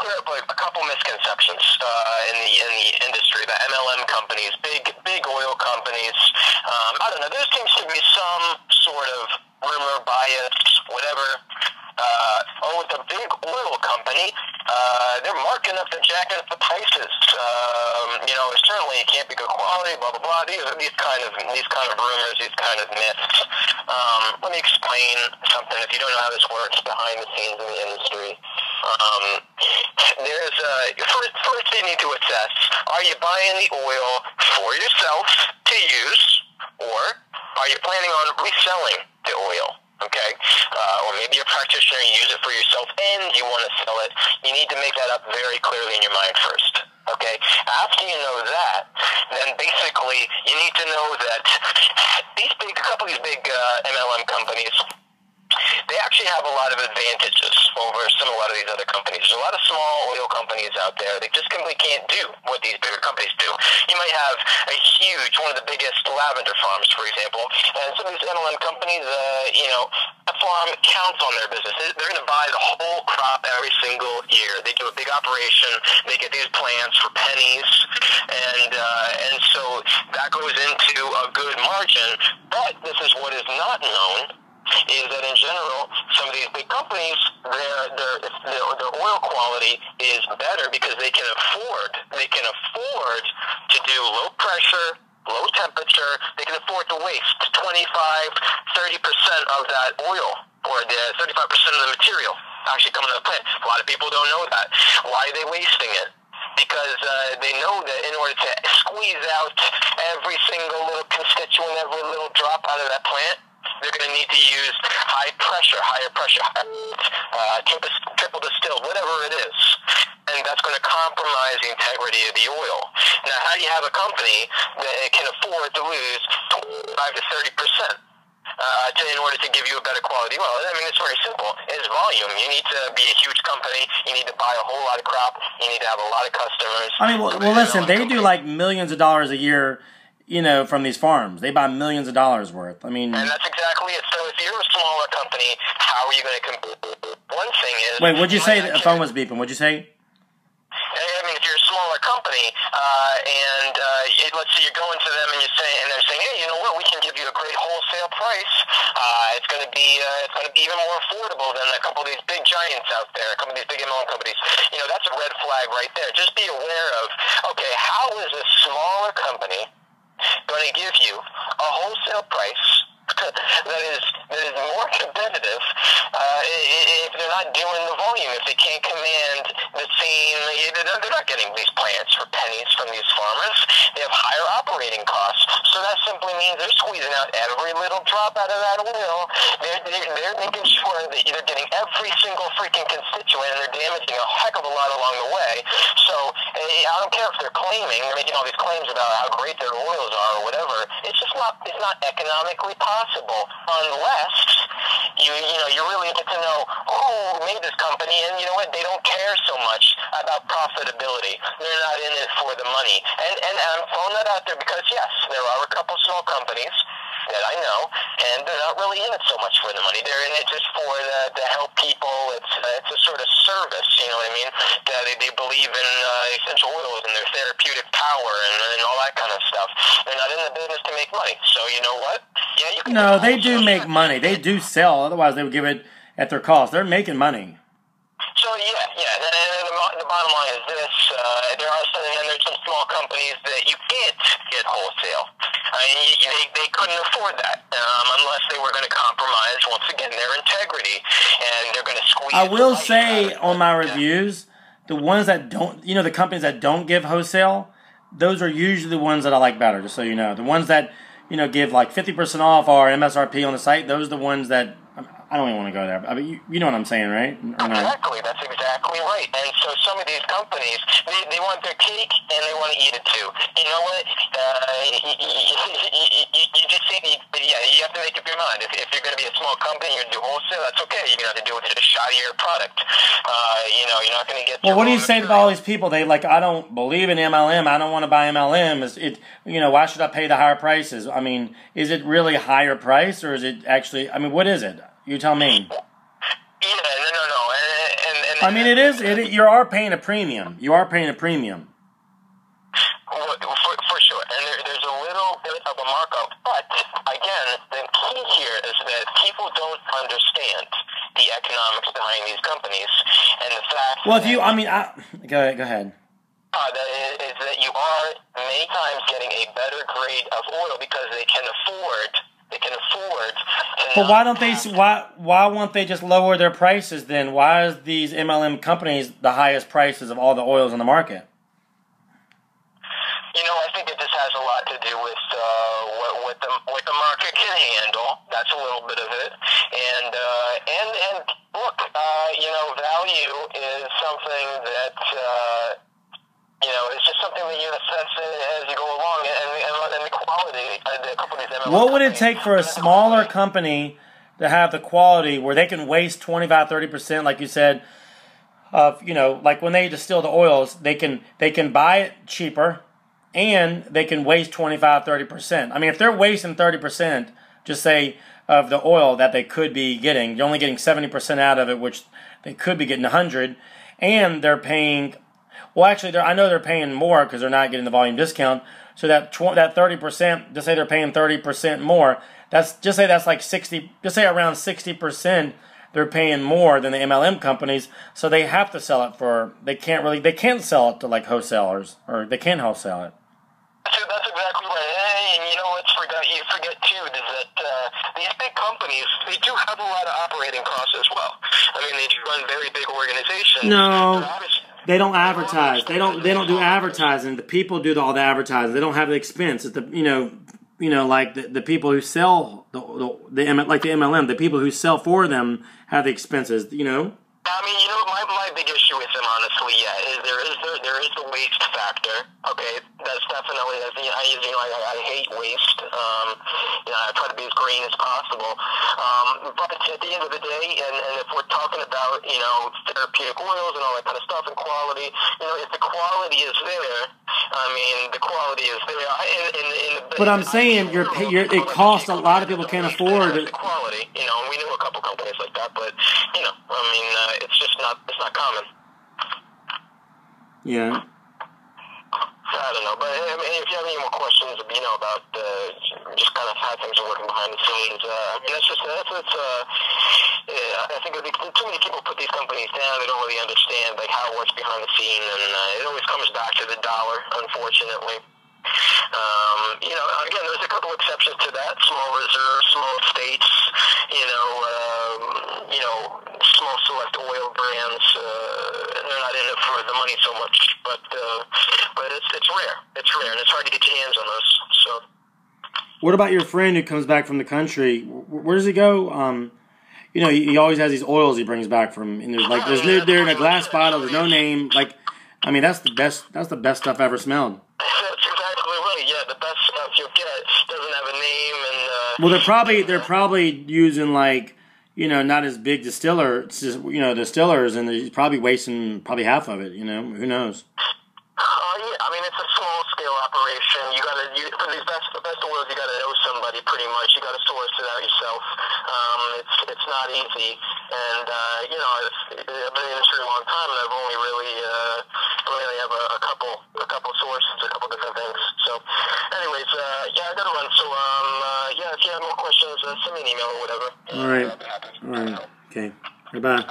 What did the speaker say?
clear up a couple misconceptions in the industry. The MLM companies, big oil companies. I don't know. There seems to be some sort of rumor, bias, whatever. With a big oil company, they're marking up and jacking up the prices. Certainly it can't be good quality. Blah blah blah. These kind of rumors, these kind of myths. Let me explain something. If you don't know how this works behind the scenes in the industry, there's first you need to assess: are you buying the oil for yourself to use, or are you planning on reselling the oil? Okay, or maybe you're a practitioner, you use it for yourself, and you want to sell it. You need to make that up very clearly in your mind first. Okay, after you know that, then basically you need to know that a couple of these big MLM companies, they actually have a lot of advantages over a lot of these other companies. There's a lot of small oil companies out there that just simply can't do what these bigger companies do. You might have one of the biggest lavender farms, for example, and some of these MLM companies, a farm counts on their business. They're going to buy the whole crop every single year. They do a big operation. They get these plants for pennies, and so that goes into a good margin. But this is what is not known, is that in general, some of these big companies, their oil quality is better because they can afford to do low pressure, low temperature. They can afford to waste 25-30% of that oil, or the 35% of the material actually coming to the plant. A lot of people don't know that. Why are they wasting it? Because they know that in order to squeeze out every single little constituent, every little drop out of that plant, they're going to need to use higher pressure, triple distilled, whatever it is. And that's going to compromise the integrity of the oil. Now, how do you have a company that can afford to lose 25 to 30% in order to give you a better quality? Well, I mean, it's very simple. It's volume. You need to be a huge company. You need to buy a whole lot of crop. You need to have a lot of customers. I mean, well listen, they do like millions of dollars a year, from these farms. They buy millions of dollars worth. I mean... And that's exactly it. So if you're a smaller company, how are you going to compete? One thing is... Wait, what'd you say? The phone was beeping. What'd you say? I mean, if you're a smaller company, let's say you're going to them and they're saying, hey, you know what? We can give you a great wholesale price. It's going to be even more affordable than a couple of these big giants out there, a couple of these big MLM companies. That's a red flag right there. Just be aware of, okay, how is a smaller company going to give you a wholesale price that is more competitive if they're not doing the volume, if they can't command the same, they're not getting these plants for pennies from these farmers. They have higher operating costs. So that simply means they're squeezing out every little drop out of that oil. They're making sure that they're getting every single freaking constituent, and they're damaging a heck of a lot along the way. So I don't care if they're making all these claims about how great their oils are or whatever. It's not economically possible unless you really get to know who made this company, and you know what, they don't care so much about profitability. They're not in it for the money. And I'm throwing that out there because yes, there are a couple small companies that I know, and they're not really in it so much for the money. They're in it just for to help people. It's a sort of service, you know what I mean? They believe in essential oils and their therapeutic power and all that kind of stuff. They're not in the business to make money. So you know what? Yeah, you can. No, they do make money. They do sell. Otherwise, they would give it at their cost. They're making money. So yeah. And the bottom line is this: there's some small companies that you can't get wholesale. I mean, they couldn't afford that unless they were going to compromise once again their integrity, and they're going to squeeze. I will say on my reviews, the ones that don't, the companies that don't give wholesale, those are usually the ones that I like better. Just so you know, the ones that give like 50% off or MSRP on the site, those are the ones that. I don't even want to go there. I mean, you know what I'm saying, right? Exactly. That's exactly right. And so some of these companies, they want their cake and they want to eat it too. You know what? You just think, you have to make up your mind. If you're going to be a small company, you're going to do wholesale, that's okay. You're going to have to do it with a shoddier product. You're not going to get... Well, what do you say to all these people? They I don't believe in MLM. I don't want to buy MLM. Why should I pay the higher prices? I mean, is it really higher price or is it actually... I mean, what is it? You tell me. Yeah, no. And I mean, it is. You are paying a premium. You are paying a premium. For sure, and there's a little bit of a markup, but again, the key here is that people don't understand the economics behind these companies, and the fact. Well, if you, I mean, go ahead. That is that you are many times getting a better grade of oil because they can afford. They can afford. But why don't they? Why won't they just lower their prices then? Why is these MLM companies the highest prices of all the oils on the market? You know, I think it just has a lot to do with what the market can handle. That's a little bit of it, and look, you know, value is something that it's just something that you assess as you go along, and the quality. The companies. What would it take for a smaller company to have the quality where they can waste 25-30%, like you said, of like when they distill the oils, they can buy it cheaper. And they can waste 25-30%. I mean, if they're wasting 30%, just say, of the oil that they could be getting, you're only getting 70% out of it, which they could be getting 100, and they're paying. Well, actually, I know they're paying more because they're not getting the volume discount. So that 30%, just say they're paying 30% more. Just say that's like 60. Just say around 60%. They're paying more than the MLM companies, so they have to sell it for. They can't sell it to like wholesalers, or they can wholesale it. That's exactly right. And you know what's you forget too is that these big companies, they do have a lot of operating costs as well. I mean, they run very big organizations. No, they don't advertise. They don't do advertising. The people do all the advertising. They don't have the expense. It's like the people who sell like the MLM, the people who sell for them have the expenses. I mean, my big issue with them, honestly, is there is the waste factor. Okay, that's definitely. I hate waste. I try to be as green as possible. But at the end of the day, and if we're talking about therapeutic oils and all that kind of stuff and quality, if the quality is there, I mean, the quality is there. But I'm saying it costs a lot of people can't afford the quality. We knew a couple companies like that, but I mean, it's not common. Yeah. I don't know, but I mean, if you have any more questions, about just kind of how things are working behind the scenes, I mean, I think too many people put these companies down. They don't really understand how it works behind the scene, and it always comes back to the dollar, unfortunately. Again, there's a couple exceptions to that. Small reserves, small states, small select oil brands. They're not in it for the money so much, but it's rare. It's rare, and it's hard to get your hands on those. So. What about your friend who comes back from the country? Where does he go? He always has these oils he brings back from, and they're in a glass bottle. There's no name. I mean, that's the best stuff I ever smelled. That's exactly right. Yeah, the best stuff you'll get doesn't have a name, and well, they're probably using not as big distillers, and he's probably wasting half of it. Who knows? Yeah, I mean, it's a small scale operation. For the best oils, you gotta know somebody pretty much. You gotta source it out yourself. It's not easy, and I've been in the industry a long time, and I've only really have a couple sources, a couple different things. So, anyways, I gotta run. So, if you have more questions, send me an email or whatever. All right. Okay. Bye.